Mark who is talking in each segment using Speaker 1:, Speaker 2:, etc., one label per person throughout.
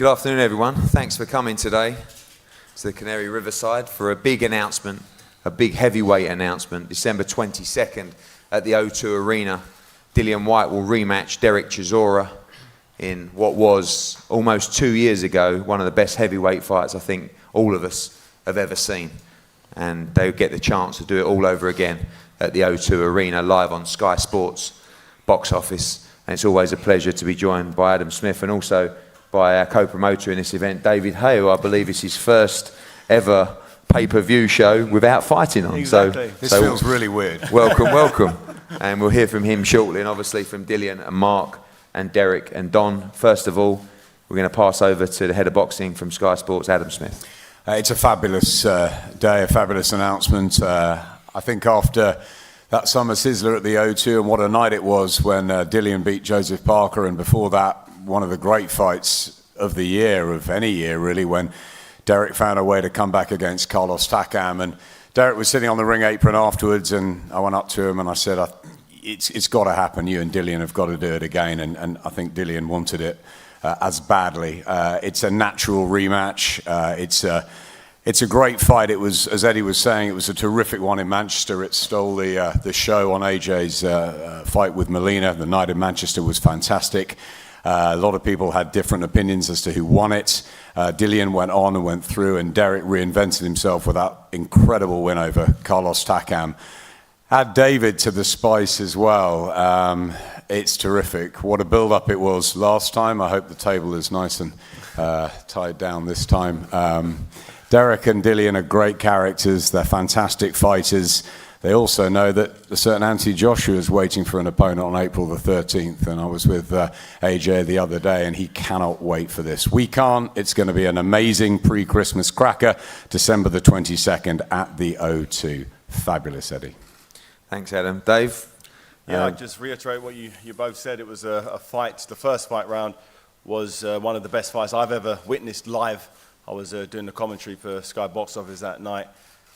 Speaker 1: Good afternoon, everyone. Thanks for coming today to the Canary Riverside for a big announcement, a big heavyweight announcement. December 22nd at the O2 Arena, Dillian White will rematch Derek Chisora in what was almost 2 years ago, one of the best heavyweight fights I think all of us have ever seen. And they'll get the chance to do it all over again at the O2 Arena, live on Sky Sports box office. And it's always a pleasure to be joined by Adam Smith and also by our co-promoter in this event, David HAYE, who I believe is his first ever pay-per-view show without fighting on.
Speaker 2: Exactly.
Speaker 1: So
Speaker 2: feels really weird.
Speaker 1: Welcome, welcome. And we'll hear from him shortly, and obviously from Dillian and Mark and Derek and Don. First of all, we're going to pass over to the head of boxing from Sky Sports, Adam Smith.
Speaker 2: It's a fabulous day, a fabulous announcement. I think after that summer sizzler at the O2, and what a night it was when Dillian beat Joseph Parker, and before that, one of the great fights of the year, of any year really, when Derek found a way to come back against Carlos Takam. And Derek was sitting on the ring apron afterwards, and I went up to him and I said, it's got to happen. You and Dillian have got to do it again. And I think Dillian wanted it as badly. It's a natural rematch. It's a great fight. It was, as Eddie was saying, it was a terrific one in Manchester. It stole the show on AJ's fight with Molina. The night in Manchester was fantastic. A lot of people had different opinions as to who won it. Dillian went on and went through, and Derek reinvented himself with that incredible win over Carlos Takam. Add David to the spice as well. It's terrific. What a build-up it was last time. I hope the table is nice and tied down this time. Derek and Dillian are great characters. They're fantastic fighters. They also know that a certain Anthony Joshua is waiting for an opponent on April the 13th. And I was with AJ the other day, and he cannot wait for this. We can't. It's going to be an amazing pre-Christmas cracker, December the 22nd at the O2. Fabulous, Eddie.
Speaker 1: Thanks, Adam. Dave?
Speaker 3: Yeah, I'd just reiterate what you both said. It was a fight. The first fight round was one of the best fights I've ever witnessed live. I was doing the commentary for Sky Box Office that night,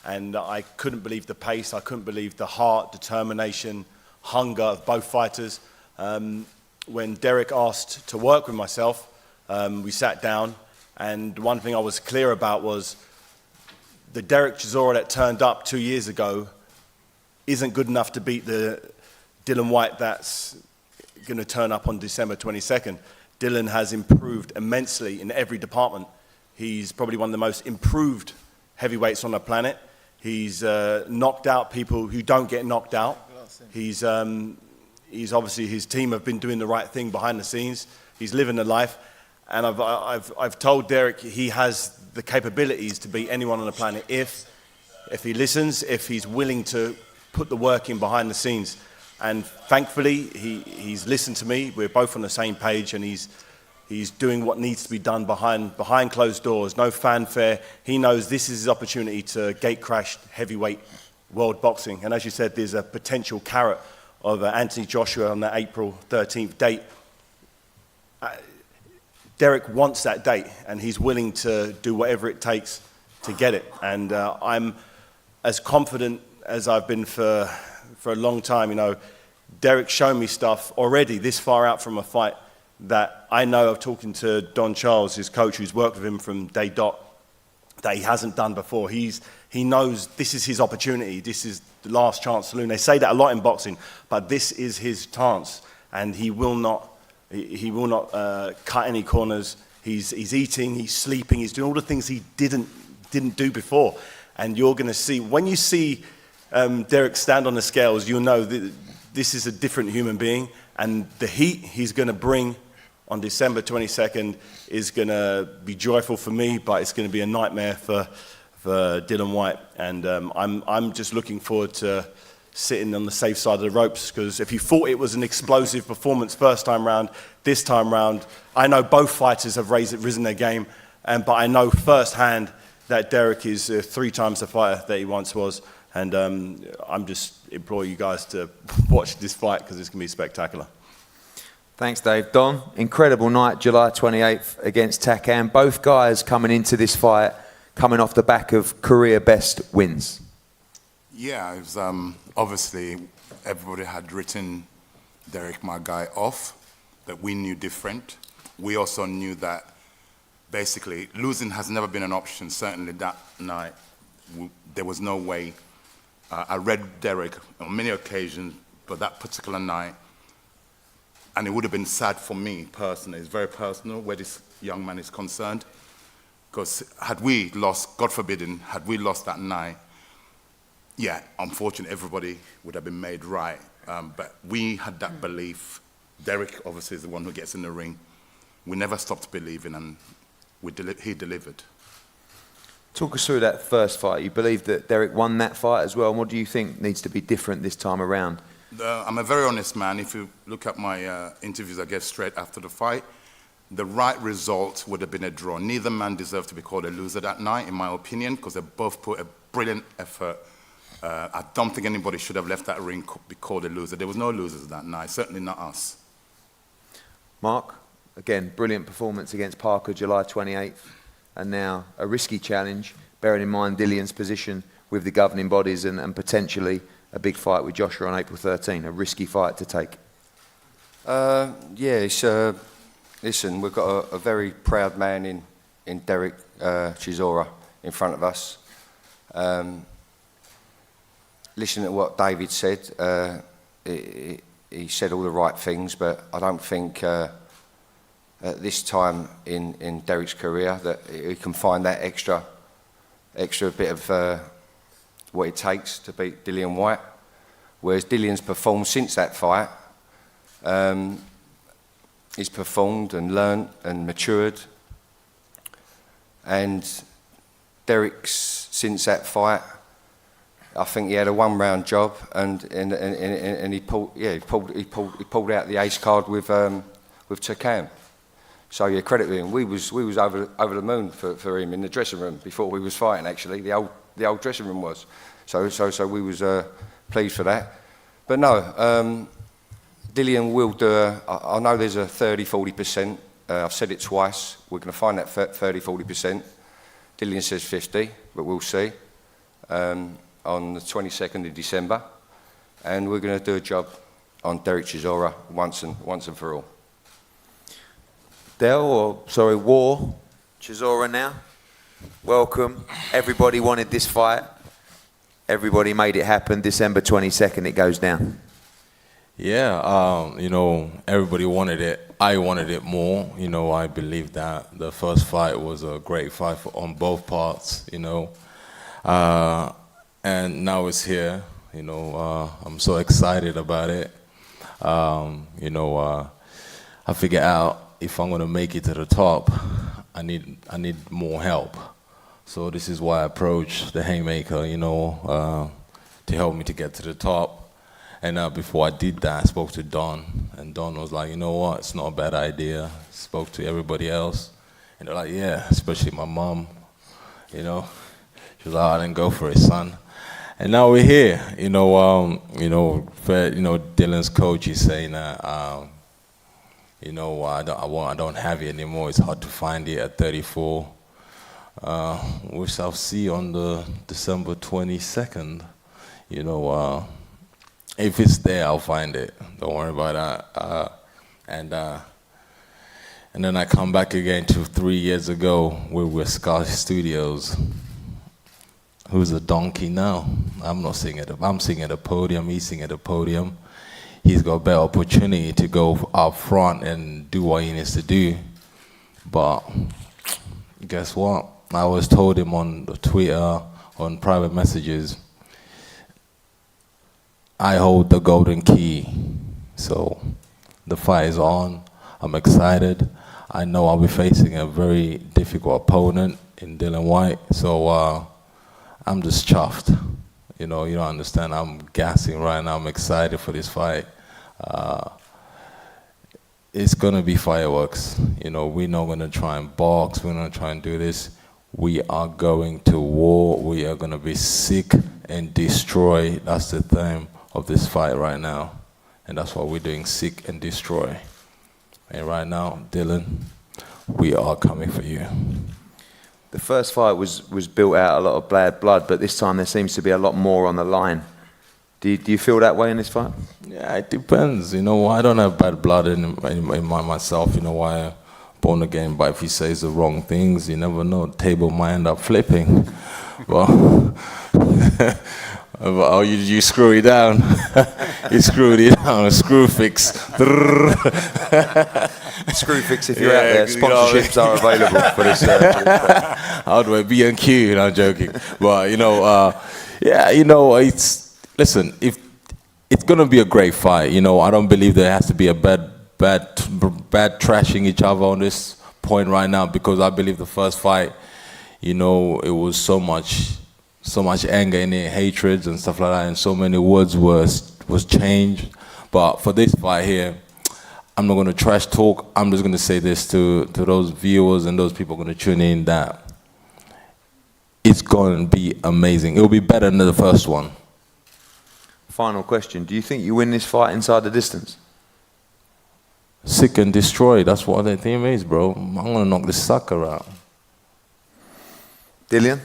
Speaker 3: and I couldn't believe the pace. I couldn't believe the heart, determination, hunger of both fighters. When Derek asked to work with myself, we sat down, and one thing I was clear about was the Derek Chisora that turned up 2 years ago isn't good enough to beat the Dillian White that's going to turn up on December 22nd. Dillian has improved immensely in every department. He's probably one of the most improved heavyweights on the planet. He's knocked out people who don't get knocked out. He's obviously, his team have been doing the right thing behind the scenes. He's living the life. And I've told Derek he has the capabilities to beat anyone on the planet if he listens, if he's willing to put the work in behind the scenes. And thankfully, he's listened to me. We're both on the same page, and he's doing what needs to be done behind closed doors, no fanfare. He knows this is his opportunity to gate crash heavyweight world boxing. And as you said, there's a potential carrot of Anthony Joshua on that April 13th date. Derek wants that date, and he's willing to do whatever it takes to get it. And I'm as confident as I've been for a long time. You know, Derek's shown me stuff already this far out from a fight that I know of, talking to Don Charles, his coach, who's worked with him from day dot, that he hasn't done before. He knows this is his opportunity. This is the last chance saloon. They say that a lot in boxing, but this is his chance, and he will not cut any corners. He's eating, he's sleeping, he's doing all the things he didn't do before. And you're going to see, when you see Derek stand on the scales, you'll know that this is a different human being, and the heat he's going to bring on December 22nd is going to be joyful for me, but it's going to be a nightmare for Dillian White. And I'm just looking forward to sitting on the safe side of the ropes, because if you thought it was an explosive performance first time round, this time round, I know both fighters have risen their game, but I know firsthand that Derek is 3 times the fighter that he once was. And I'm just implore you guys to watch this fight, because it's going to be spectacular.
Speaker 1: Thanks, Dave. Don, incredible night, July 28th against Takam. Both guys coming into this fight, coming off the back of career best wins.
Speaker 4: Yeah, it was, obviously everybody had written Derek, my guy, off, that we knew different. We also knew that basically, losing has never been an option. Certainly that night, there was no way. I read Derek on many occasions, but that particular night, and it would have been sad for me personally. It's very personal where this young man is concerned. Because had we lost, God forbidden, had we lost that night, yeah, unfortunately, everybody would have been made right. But we had that belief. Derek, obviously, is the one who gets in the ring. We never stopped believing, and he delivered.
Speaker 1: Talk us through that first fight. You believe that Derek won that fight as well, and what do you think needs to be different this time around?
Speaker 4: I'm a very honest man. If you look at my interviews I gave straight after the fight, the right result would have been a draw. Neither man deserved to be called a loser that night, in my opinion, because they both put a brilliant effort. I don't think anybody should have left that ring be called a loser. There was no losers that night, certainly not us.
Speaker 1: Mark, again, brilliant performance against Parker July 28th, and now a risky challenge, bearing in mind Dillian's position with the governing bodies and potentially a big fight with Joshua on April 13, a risky fight to take.
Speaker 5: Yeah, it's, listen, we've got a very proud man in Derek Chisora in front of us. Listening to what David said, he said all the right things, but I don't think at this time in Derek's career that he can find that extra bit of what it takes to beat Dillian Whyte. Whereas Dillian's performed since that fight, he's performed and learnt and matured. And Derek's since that fight, I think he had a one-round job, and he pulled out the ace card with Takam. So yeah, credit to him. We was over the moon for him in the dressing room before we was fighting. Actually, the old dressing room was. So we was pleased for that. But no, Dillian will do. I know there's a 30-40%. I've said it twice. We're going to find that 30-40%. Dillian says 50, but we'll see. On the 22nd of December, and we're going to do a job on Derek Chisora once and for all.
Speaker 1: War, Chisora now. Welcome. Everybody wanted this fight. Everybody made it happen. December 22nd, it goes down.
Speaker 6: Yeah, you know, everybody wanted it. I wanted it more. You know, I believe that the first fight was a great fight on both parts, you know. And now it's here, you know, I'm so excited about it. You know, I figured out if I'm gonna make it to the top, I need more help. So this is why I approached the Haymaker, you know, to help me to get to the top. And before I did that, I spoke to Don, and Don was like, you know what, it's not a bad idea. Spoke to everybody else, and they're like, yeah, especially my mom, you know. She was like, I didn't go for it, son. And now we're here, you know, Dylan's coach is saying that, you know, I don't have it anymore. It's hard to find it at 34. We shall see on the December 22nd, you know, if it's there, I'll find it. Don't worry about that. And then I come back again to 3 years ago, we were Sky Studios. Who's a donkey now? I'm not sitting at I'm sitting at a podium, he's sitting at a podium. He's got a better opportunity to go up front and do what he needs to do. But guess what? I always told him on Twitter, on private messages, I hold the golden key. So the fight is on. I'm excited. I know I'll be facing a very difficult opponent in DILLIAN WHYTE. So I'm just chuffed. You know, you don't understand. I'm gassing right now. I'm excited for this fight. It's gonna be fireworks. You know, we're not gonna try and box. We're not trying to do this. We are going to war. We are gonna be sick and destroy. That's the theme of this fight right now. And that's what we're doing, sick and destroy. And right now, Dylan, we are coming for you.
Speaker 1: The first fight was built out a lot of bad blood, but this time there seems to be a lot more on the line. Do you feel that way in this fight?
Speaker 6: Yeah, it depends. You know, I don't have bad blood in myself. You know, born again, but if he says the wrong things, you never know. The table might end up flipping. Well, oh, you screw it down. You screwed it down. Screw fix.
Speaker 1: Screw fix if you're out there. Sponsorships are available for this.
Speaker 6: How do I be on cue? No, I'm joking. But yeah, listen. If it's gonna be a great fight, I don't believe there has to be a bad trashing each other on this point right now, because I believe the first fight, it was so much anger in it, hatred and stuff like that, and so many words was changed. But for this fight here, I'm not going to trash talk. I'm just going to say this to those viewers and those people going to tune in, that it's going to be amazing. It will be better than the first one.
Speaker 1: Final question. Do you think you win this fight inside the distance?
Speaker 6: Sick and destroy. That's what the team is, bro. I'm going to knock this sucker out.
Speaker 1: Dillian?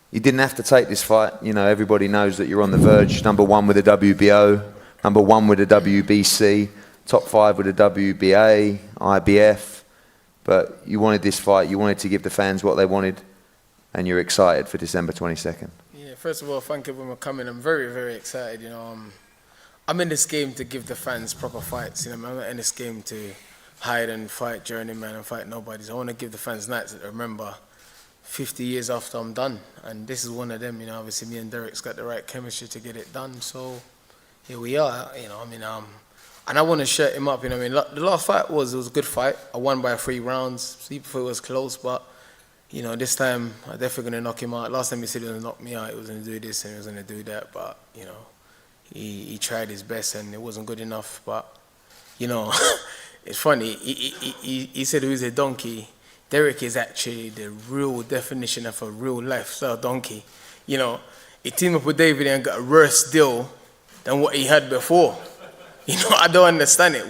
Speaker 1: You didn't have to take this fight. Everybody knows that you're on the verge. #1 with the WBO, #1 with the WBC, top 5 with the WBA, IBF. But you wanted this fight. You wanted to give the fans what they wanted, and you're excited for December 22nd.
Speaker 7: Yeah, first of all, thank everyone for coming. I'm very, very excited. I'm in this game to give the fans proper fights. I'm not in this game to hide and fight journeyman and fight nobody. I want to give the fans nights that remember 50 years after I'm done, and this is one of them. Obviously me and Derek's got the right chemistry to get it done, so here we are. And I want to shut him up. The last fight was a good fight. I won by 3 rounds. People thought it was close, but this time I'm definitely gonna knock him out. Last time he said he was gonna knock me out, he was gonna do this and he was gonna do that, but he tried his best and it wasn't good enough. But it's funny. He said he was a donkey. Derek is actually the real definition of a real lifestyle donkey. He teamed up with David and got a worse deal than what he had before. I don't understand it.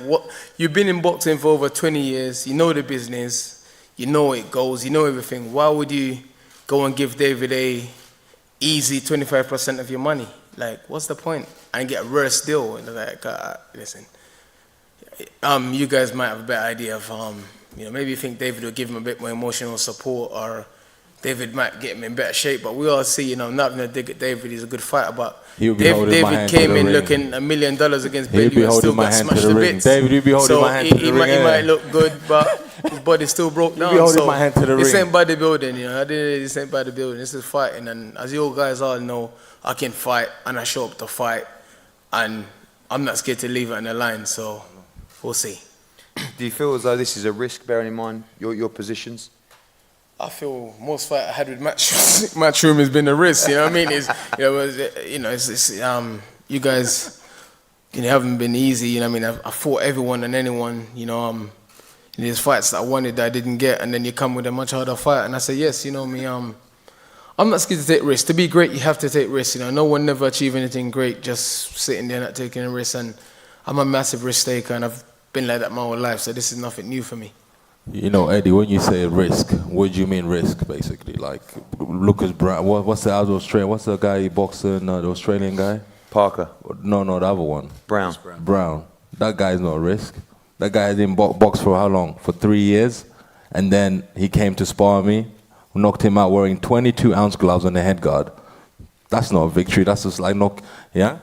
Speaker 7: You've been in boxing for over 20 years. You know the business. You know it goes. You know everything. Why would you go and give David a easy 25% of your money? Like, what's the point? And get a worse deal. Listen, you guys might have a better idea of maybe you think David will give him a bit more emotional support, or David might get him in better shape. But we all see, I'm not going to dig at David. He's a good fighter, but David came in looking $1 million against Bailey and still got smashed to bits.
Speaker 6: David, you'll be holding my hand to the ring.
Speaker 7: He might look good, but his body still broke down.
Speaker 6: You'll be holding my hand to the ring.
Speaker 7: This ain't bodybuilding, This ain't bodybuilding. This is fighting. And as you guys all know, I can fight and I show up to fight, and I'm not scared to leave it on the line. So we'll see.
Speaker 1: Do you feel as though this is a risk, bearing in mind your positions?
Speaker 7: I feel most fight I had with Matchroom has been a risk. You know what I mean? You guys, haven't been easy. You know what I mean? I fought everyone and anyone. There's fights that I wanted that I didn't get, and then you come with a much harder fight, and I say yes. I'm not scared to take risks. To be great, you have to take risks. No one never achieve anything great just sitting there not taking a risk. And I'm a massive risk taker, and I've been like that my whole life. So this is nothing new for me.
Speaker 6: Eddie, when you say risk, what do you mean risk, basically? Like Lucas Brown, what's the other Australian? What's the guy boxing? The Australian guy?
Speaker 1: Parker.
Speaker 6: No, the other one.
Speaker 1: Brown.
Speaker 6: That guy's not a risk. That guy didn't box for how long? For 3 years, and then he came to spar me, knocked him out wearing 22-ounce gloves and a head guard. That's not a victory. That's just like yeah.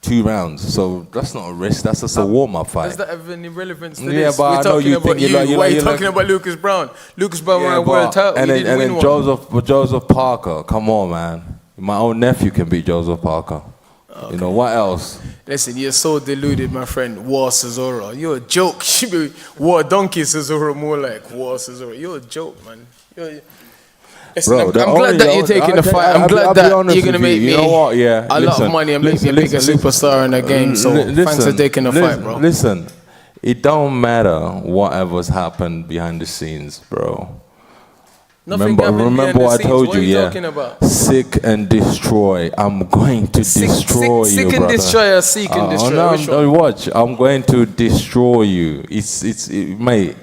Speaker 6: 2 rounds, so that's not a risk. That's just a warm-up fight.
Speaker 7: Does that have any relevance to
Speaker 6: this?
Speaker 7: Yeah,
Speaker 6: but I know you think
Speaker 7: Why are you talking about Lucas Brown? Lucas Brown won a world title.
Speaker 6: And then Joseph Parker. Come on, man. My own nephew can beat Joseph Parker. Okay. What else?
Speaker 7: Listen, you're so deluded, my friend. War CHISORA. You're a joke. You should be War Donkey CHISORA, more like War CHISORA. You're a joke, man. Listen,
Speaker 6: Bro,
Speaker 7: I'm glad that you're taking the fight. I'm glad that you're going to make me a lot of money and make me a bigger superstar in the game. So thanks for taking the fight, bro.
Speaker 6: Listen, it don't matter whatever's happened behind the scenes, bro. Remember what I told you, yeah? Seek and destroy. I'm going to destroy you,
Speaker 7: Seek and destroy or seek and destroy?
Speaker 6: No, watch. I'm going to destroy you. Mate,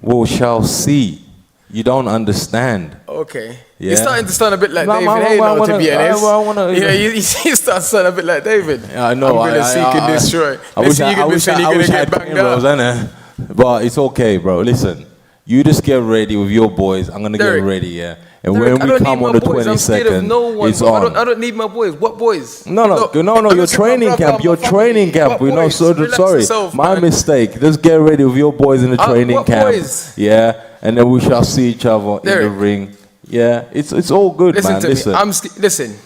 Speaker 6: we shall see. You don't understand.
Speaker 7: Okay.
Speaker 6: Yeah.
Speaker 7: You're starting to sound a bit like David Haye now, to be honest. You start to sound a bit like David.
Speaker 6: Yeah, I know.
Speaker 7: I'm going to seek and destroy.
Speaker 6: I wish I had
Speaker 7: get banged out.
Speaker 6: But it's okay, bro. Listen, you just get ready with your boys. I'm gonna
Speaker 7: Derek.
Speaker 6: get ready, yeah. And
Speaker 7: Derek,
Speaker 6: when we come on the 22nd,
Speaker 7: no one,
Speaker 6: it's
Speaker 7: bro.
Speaker 6: on.
Speaker 7: I don't need my boys. What boys?
Speaker 6: No,
Speaker 7: Look,
Speaker 6: your
Speaker 7: listen,
Speaker 6: training
Speaker 7: my
Speaker 6: camp, your
Speaker 7: brother,
Speaker 6: training camp.
Speaker 7: What
Speaker 6: We know,
Speaker 7: boys?
Speaker 6: so
Speaker 7: Relax
Speaker 6: sorry,
Speaker 7: yourself,
Speaker 6: my
Speaker 7: man.
Speaker 6: mistake. Just get ready with your boys in the training
Speaker 7: what
Speaker 6: camp.
Speaker 7: boys?
Speaker 6: Yeah, and then we shall see each other in the
Speaker 7: Derek.
Speaker 6: ring. Yeah, it's all good,
Speaker 7: Listen
Speaker 6: man.
Speaker 7: to
Speaker 6: Listen,
Speaker 7: me. Listen.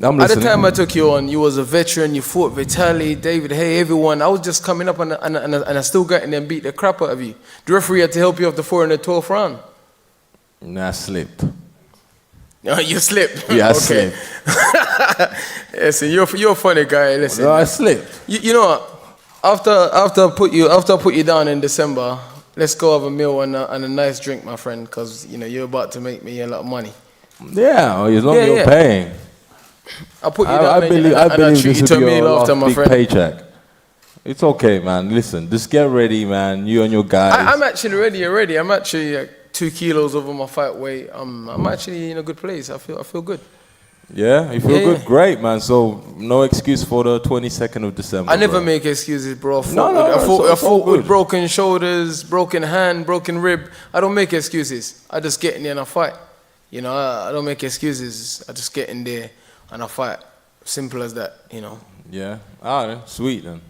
Speaker 6: I'm
Speaker 7: At the
Speaker 6: listening.
Speaker 7: time I took you on, you was a veteran. You fought Vitaly, David, Haye, everyone. I was just coming up and I still got in there and beat the crap out of you. The referee had to help you off the floor in the 12th round.
Speaker 6: Nah, I slipped.
Speaker 7: No, you slipped.
Speaker 6: Yeah, I
Speaker 7: Okay.
Speaker 6: slipped.
Speaker 7: Listen, you're a funny guy. Listen,
Speaker 6: No, I slipped.
Speaker 7: you know what? After I put you down in December, let's go have a meal and a nice drink, my friend, because you know you're about to make me a lot of money.
Speaker 6: Yeah, as long as
Speaker 7: Yeah,
Speaker 6: you're paying.
Speaker 7: I'll put you down
Speaker 6: I believe
Speaker 7: and I'll
Speaker 6: this
Speaker 7: treat you
Speaker 6: will
Speaker 7: to a
Speaker 6: be your
Speaker 7: meal after,
Speaker 6: last
Speaker 7: my
Speaker 6: big
Speaker 7: friend.
Speaker 6: paycheck. It's okay, man. Listen, just get ready, man. You and your guys.
Speaker 7: I'm actually ready already. I'm actually 2 kilos over my fight weight. I'm actually in a good place. I feel good.
Speaker 6: Yeah, you feel
Speaker 7: Yeah,
Speaker 6: good?
Speaker 7: yeah.
Speaker 6: Great, man. So, no excuse for the 22nd of December.
Speaker 7: I never
Speaker 6: bro.
Speaker 7: make excuses, bro. I fought,
Speaker 6: No,
Speaker 7: with, I fought, I
Speaker 6: it's all
Speaker 7: fought with
Speaker 6: good.
Speaker 7: broken shoulders, broken hand, broken rib. I don't make excuses. I just get in there and I fight. You know, I don't make excuses. I just get in there and I fight. Simple as that, you know.
Speaker 6: Yeah. All right, sweet then.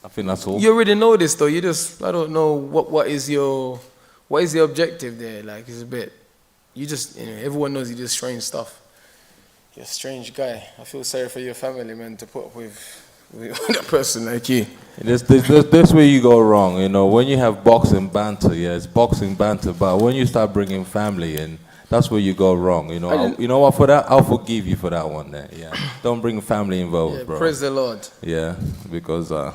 Speaker 6: I think that's all.
Speaker 7: You already know this, though. You just, I don't know what is your objective there. Like, it's a bit, you just, you know, everyone knows you do strange stuff. You're a strange guy. I feel sorry for your family, man, to put up with a person like you.
Speaker 6: This where you go wrong, you know. When you have boxing banter, yeah, it's boxing banter. But when you start bringing family in, that's where you go wrong, you know. You know what? For that, I'll forgive you for that one there. Yeah, don't bring family involved,
Speaker 7: Yeah,
Speaker 6: bro.
Speaker 7: praise the Lord.
Speaker 6: Yeah, because I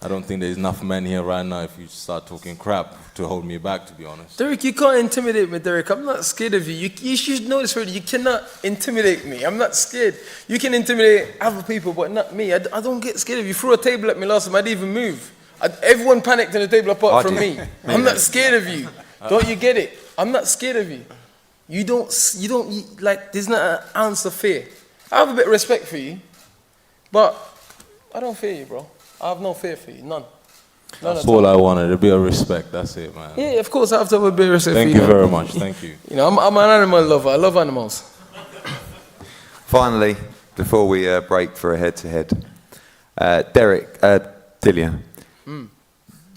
Speaker 6: don't think there's enough men here right now if you start talking crap to hold me back, to be honest.
Speaker 7: Derek, you can't intimidate me, Derek. I'm not scared of you. You should know this already. You cannot intimidate me. I'm not scared. You can intimidate other people, but not me. I don't get scared of you. You threw a table at me last time. I didn't even move. Everyone panicked in the table apart from me. I'm not scared of you. Don't you get it? I'm not scared of you. You don't, like, there's not an ounce of fear. I have a bit of respect for you, but I don't fear you, bro. I have no fear for you, none.
Speaker 6: That's all I wanted, a bit of respect, that's it, man.
Speaker 7: Yeah, of course I have to have a bit of respect for you.
Speaker 6: Thank you very much, thank you.
Speaker 7: You know, I'm an animal lover. I love animals.
Speaker 1: Finally, before we break for a head-to-head, Dillian,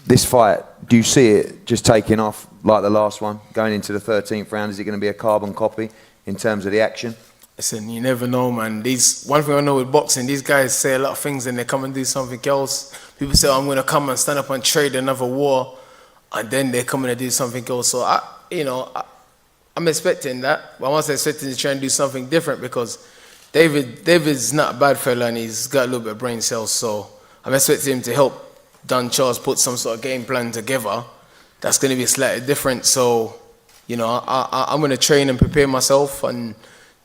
Speaker 1: this fight, do you see it just taking off like the last one, going into the 13th round? Is it going to be a carbon copy in terms of the action?
Speaker 7: Listen, you never know, man. One thing I know with boxing, these guys say a lot of things and they come and do something else. People say, I'm going to come and stand up and trade another war, and then they come in and do something else. So, I'm expecting that. But I'm also expecting to try and do something different because David's not a bad fella and he's got a little bit of brain cells. So I'm expecting him to help Don Charles put some sort of game plan together. That's going to be slightly different. So, you know, I'm going to train and prepare myself and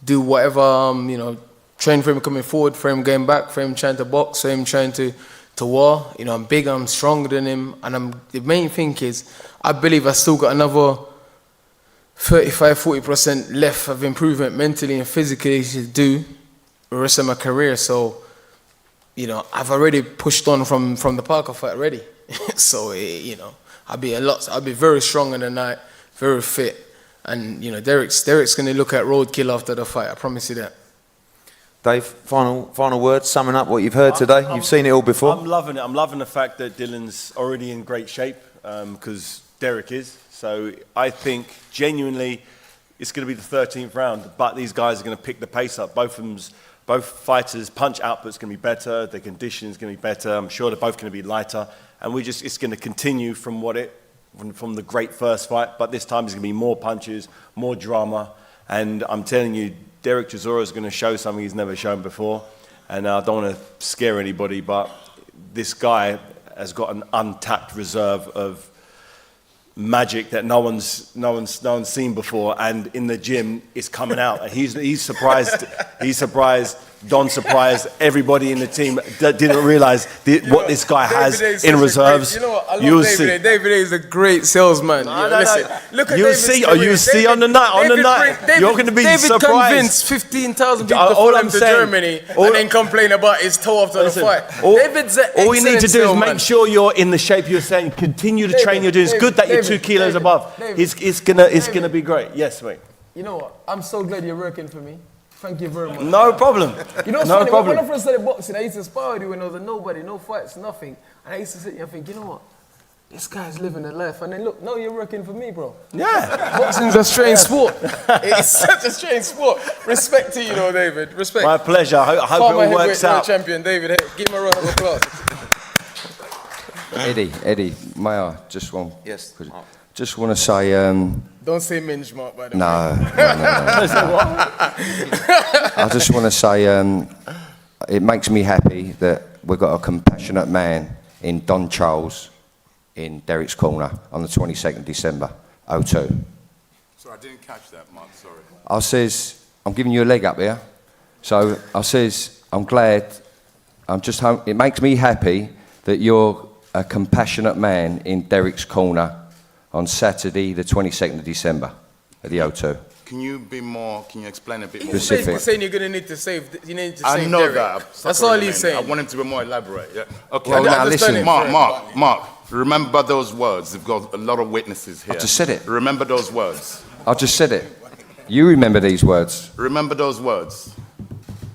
Speaker 7: do whatever, you know, train for him coming forward, for him going back, for him trying to box, for him trying to war. You know, I'm big, I'm stronger than him. And the main thing is, I believe I still got another 35-40% left of improvement mentally and physically to do the rest of my career. So, you know, I've already pushed on from the Parker fight already. So, you know, I'll be very strong in the night, very fit. And, you know, Derek's going to look at roadkill after the fight. I promise you that.
Speaker 1: Dave, final words, summing up what you've heard today. You've seen it all before.
Speaker 3: I'm loving it. I'm loving the fact that Dylan's already in great shape because Derek is. So I think genuinely it's going to be the 13th round, but these guys are going to pick the pace up. Both fighters' punch output's going to be better. Their conditioning's going to be better. I'm sure they're both going to be lighter, and it's going to continue from the great first fight. But this time there's going to be more punches, more drama, and I'm telling you, Derek Chisora is going to show something he's never shown before. And I don't want to scare anybody, but this guy has got an untapped reserve of magic that no one's seen before, and in the gym it's coming out. He's surprised Don surprised everybody in the team that didn't realise what this guy has
Speaker 7: David Hayes
Speaker 3: in
Speaker 7: is a
Speaker 3: reserves.
Speaker 7: great- you know what? I love
Speaker 3: You'll
Speaker 7: David
Speaker 3: see.
Speaker 7: Hayes. David Hayes is a great salesman. Listen, look at
Speaker 3: You'll
Speaker 7: David's
Speaker 3: see.
Speaker 7: career.
Speaker 3: You see on the night. On the
Speaker 7: David
Speaker 3: night,
Speaker 7: David-
Speaker 3: you're going to be
Speaker 7: David
Speaker 3: surprised.
Speaker 7: convinced 15,000 people to
Speaker 3: All
Speaker 7: follow
Speaker 3: I'm
Speaker 7: him to
Speaker 3: saying-
Speaker 7: Germany
Speaker 3: all-
Speaker 7: and then complain about his toe after
Speaker 3: Listen,
Speaker 7: the fight.
Speaker 3: all-
Speaker 7: David's an
Speaker 3: All you need to do is
Speaker 7: salesman.
Speaker 3: make sure you're in the shape you're saying. Continue to train. You're doing. It's good that you're 2 kilos above. It's gonna be great. Yes, mate.
Speaker 7: You know what? I'm so glad you're working for me. Thank you very much.
Speaker 3: No problem.
Speaker 7: You know what's
Speaker 3: No
Speaker 7: funny?
Speaker 3: problem.
Speaker 7: When I first started boxing, I used to spar with you when I was a nobody, no fights, nothing. And I used to sit here and think, you know what? This guy's living a life. And then look, now you're working for me, bro.
Speaker 3: Yeah.
Speaker 7: Boxing's a strange sport. It's such a strange sport. Respect to you, though, David. Respect.
Speaker 3: My pleasure. I hope it
Speaker 7: Former
Speaker 3: all
Speaker 7: heavyweight
Speaker 3: works
Speaker 7: world
Speaker 3: out.
Speaker 7: champion, David. Hey, give him a round of applause.
Speaker 5: Eddie, may I just want?
Speaker 1: Yes.
Speaker 5: Just want to say.
Speaker 7: Don't say minge, Mark, by the way.
Speaker 5: No. I just want to say it makes me happy that we've got a compassionate man in Don Charles in Derek's corner on the 22nd December, 02.
Speaker 4: So I didn't catch that, Mark, sorry.
Speaker 5: I says, I'm giving you a leg up here. So I says, I'm glad, it makes me happy that you're a compassionate man in Derek's corner on Saturday, the 22nd of December at the O2.
Speaker 4: Can you explain a bit more?
Speaker 7: He's
Speaker 5: Specific.
Speaker 7: basically saying you're going to need to save, you need to
Speaker 4: I
Speaker 7: save
Speaker 4: know
Speaker 7: Derek.
Speaker 4: that.
Speaker 7: That's all he's saying.
Speaker 4: I want him to be more elaborate. Yeah. Okay.
Speaker 5: Well, now listen.
Speaker 4: Mark, remember those words. We've got a lot of witnesses here.
Speaker 5: I just said it.
Speaker 4: Remember those words.
Speaker 5: I just said it. You remember these words.
Speaker 4: Remember those words.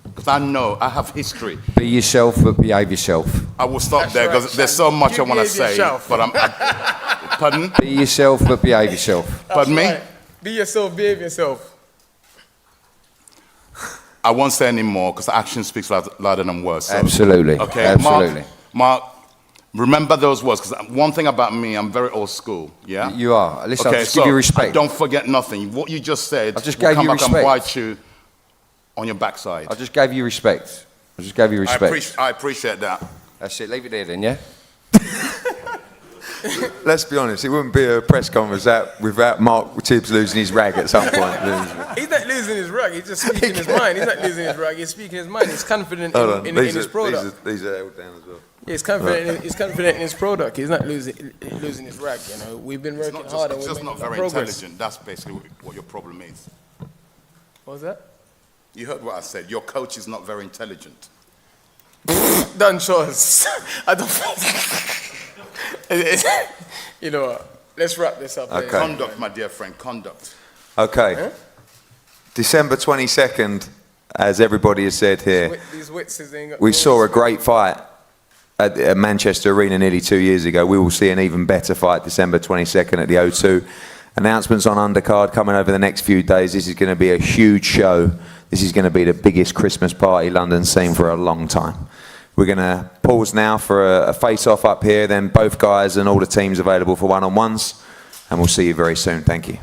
Speaker 4: Because I know, I have history.
Speaker 5: Be yourself, but behave yourself.
Speaker 4: I will stop
Speaker 7: That's
Speaker 4: there
Speaker 7: right,
Speaker 4: because there's so much
Speaker 7: You
Speaker 4: I want to
Speaker 7: behave
Speaker 4: say.
Speaker 7: yourself.
Speaker 4: But pardon?
Speaker 5: Be yourself, but behave yourself.
Speaker 4: Pardon me?
Speaker 7: Right. Be yourself, behave yourself.
Speaker 4: I won't say any more because action speaks louder than words. So.
Speaker 5: Absolutely.
Speaker 4: Okay,
Speaker 5: Absolutely.
Speaker 4: Mark, remember those words because one thing about me, I'm very old school. Yeah.
Speaker 5: You are. Listen,
Speaker 4: Okay,
Speaker 5: I'll just give you respect.
Speaker 4: Don't forget nothing. What you just said
Speaker 5: I just
Speaker 4: will
Speaker 5: gave
Speaker 4: come
Speaker 5: you
Speaker 4: back and
Speaker 5: respect.
Speaker 4: bite you on your backside.
Speaker 5: I just gave you respect. I just gave you respect.
Speaker 4: I appreciate that.
Speaker 5: That's it. Leave it there then, yeah?
Speaker 1: Let's be honest, it wouldn't be a press conference without Mark Tibbs losing his rag at some point.
Speaker 7: He's not losing his rug, he's just speaking his mind. He's not losing his rug, he's speaking his mind. He's confident
Speaker 1: Hold on,
Speaker 7: in
Speaker 1: these
Speaker 7: his product.
Speaker 1: These are held down as well.
Speaker 7: Yeah, he's confident in his product. He's not losing his rag, you know. We've been
Speaker 4: It's
Speaker 7: working
Speaker 4: not
Speaker 7: hard and
Speaker 4: it's
Speaker 7: we're
Speaker 4: just
Speaker 7: making
Speaker 4: not very
Speaker 7: progress.
Speaker 4: intelligent. That's basically what your problem is.
Speaker 7: What was that?
Speaker 4: You heard what I said. Your coach is not very intelligent.
Speaker 7: Done chores. I don't You know what? Let's wrap this up.
Speaker 1: Okay.
Speaker 4: Conduct, my dear friend, conduct.
Speaker 1: Okay.
Speaker 7: Huh?
Speaker 1: December 22nd, as everybody has said here,
Speaker 7: These witnesses ain't got
Speaker 1: we
Speaker 7: no
Speaker 1: saw a
Speaker 7: respect.
Speaker 1: great fight at Manchester Arena nearly 2 years ago. We will see an even better fight December 22nd at the O2. Announcements on undercard coming over the next few days. This is going to be a huge show. This is going to be the biggest Christmas party London's seen for a long time. We're going to pause now for a face-off up here, then both guys and all the teams available for one-on-ones, and we'll see you very soon. Thank you.